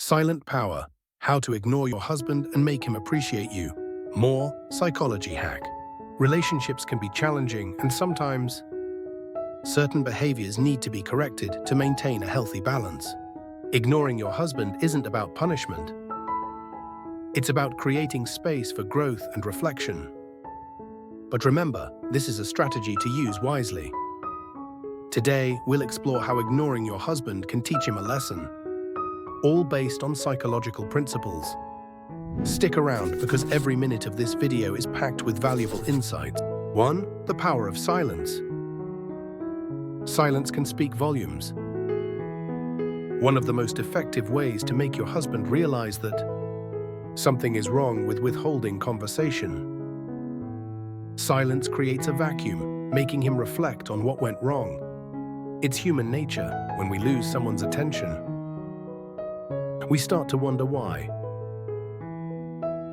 Silent power: how to ignore your husband and make him appreciate you. More psychology hack. Relationships can be challenging, and sometimes certain behaviors need to be corrected to maintain a healthy balance. Ignoring your husband isn't about punishment. It's about creating space for growth and reflection. But remember, this is a strategy to use wisely. Today, we'll explore how ignoring your husband can teach him a lesson, all based on psychological principles. Stick around because every minute of this video is packed with valuable insights. 1. The power of silence. Silence can speak volumes. One of the most effective ways to make your husband realize that something is wrong with withholding conversation. Silence creates a vacuum, making him reflect on what went wrong. It's human nature. When we lose someone's attention, we start to wonder why.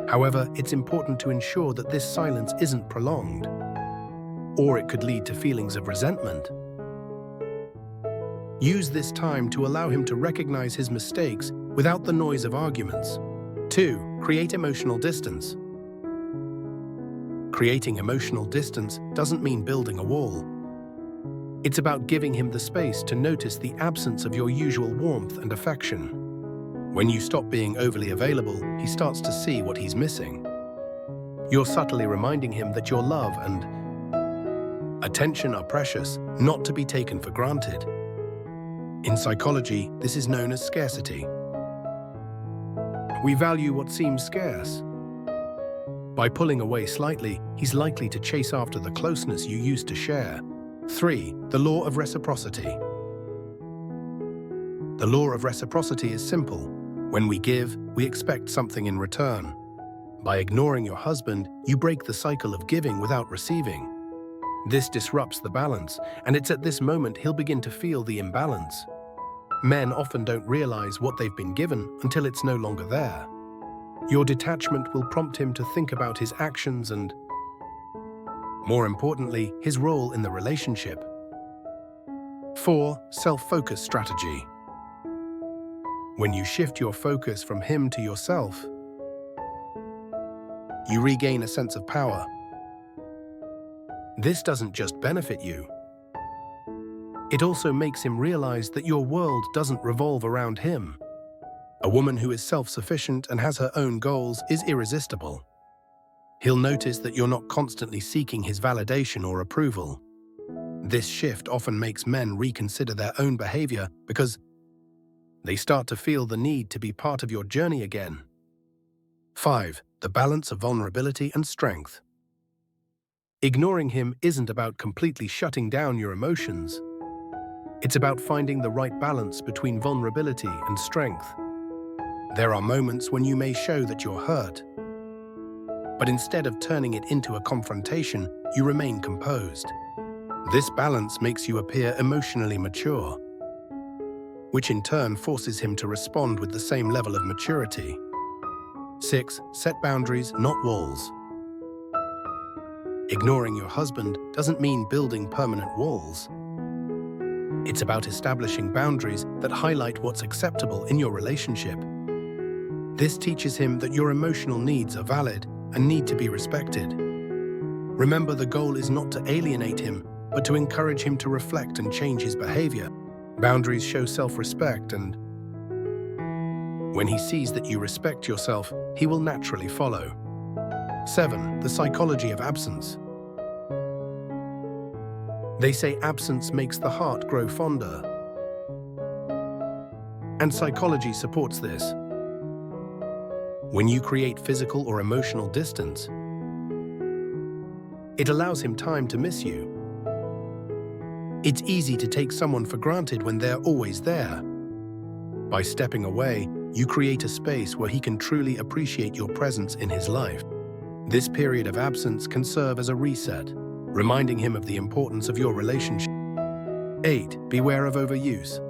However, it's important to ensure that this silence isn't prolonged, or it could lead to feelings of resentment. Use this time to allow him to recognize his mistakes without the noise of arguments. 2. Create emotional distance. Creating emotional distance doesn't mean building a wall. It's about giving him the space to notice the absence of your usual warmth and affection. When you stop being overly available, he starts to see what he's missing. You're subtly reminding him that your love and attention are precious, not to be taken for granted. In psychology, this is known as scarcity. We value what seems scarce. By pulling away slightly, he's likely to chase after the closeness you used to share. 3. The Law of Reciprocity. The law of reciprocity is simple. When we give, we expect something in return. By ignoring your husband, you break the cycle of giving without receiving. This disrupts the balance, and it's at this moment he'll begin to feel the imbalance. Men often don't realize what they've been given until it's no longer there. Your detachment will prompt him to think about his actions and, more importantly, his role in the relationship. 4. Self-focus strategy. When you shift your focus from him to yourself, you regain a sense of power. This doesn't just benefit you. It also makes him realize that your world doesn't revolve around him. A woman who is self-sufficient and has her own goals is irresistible. He'll notice that you're not constantly seeking his validation or approval. This shift often makes men reconsider their own behavior because they start to feel the need to be part of your journey again. 5. The balance of vulnerability and strength. Ignoring him isn't about completely shutting down your emotions. It's about finding the right balance between vulnerability and strength. There are moments when you may show that you're hurt, but instead of turning it into a confrontation, you remain composed. This balance makes you appear emotionally mature, which in turn forces him to respond with the same level of maturity. 6. Set boundaries, not walls. Ignoring your husband doesn't mean building permanent walls. It's about establishing boundaries that highlight what's acceptable in your relationship. This teaches him that your emotional needs are valid and need to be respected. Remember, the goal is not to alienate him, but to encourage him to reflect and change his behavior. Boundaries show self-respect, and when he sees that you respect yourself, he will naturally follow. 7. The psychology of absence. They say absence makes the heart grow fonder, and psychology supports this. When you create physical or emotional distance, it allows him time to miss you. It's easy to take someone for granted when they're always there. By stepping away, you create a space where he can truly appreciate your presence in his life. This period of absence can serve as a reset, reminding him of the importance of your relationship. 8. Beware of overuse.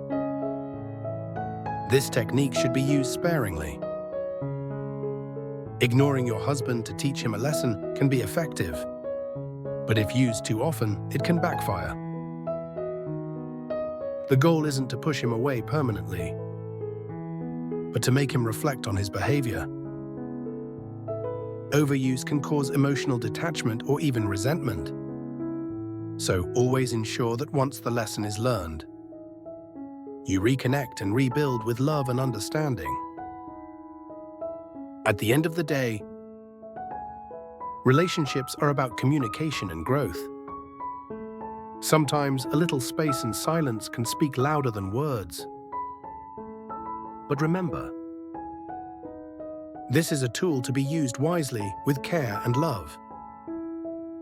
This technique should be used sparingly. Ignoring your husband to teach him a lesson can be effective, but if used too often, it can backfire. The goal isn't to push him away permanently. but to make him reflect on his behavior. Overuse can cause emotional detachment or even resentment. So always ensure that once the lesson is learned, you reconnect and rebuild with love and understanding. At the end of the day, relationships are about communication and growth. Sometimes a little space and silence can speak louder than words. But remember, this is a tool to be used wisely with care and love.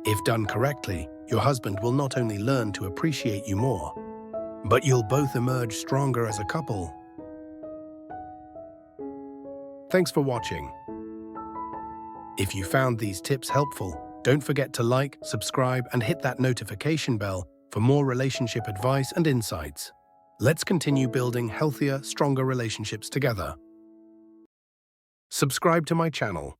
If done correctly, your husband will not only learn to appreciate you more, but you'll both emerge stronger as a couple. Thanks for watching. If you found these tips helpful, don't forget to like, subscribe, and hit that notification bell for more relationship advice and insights. Let's continue building healthier, stronger relationships together. Subscribe to my channel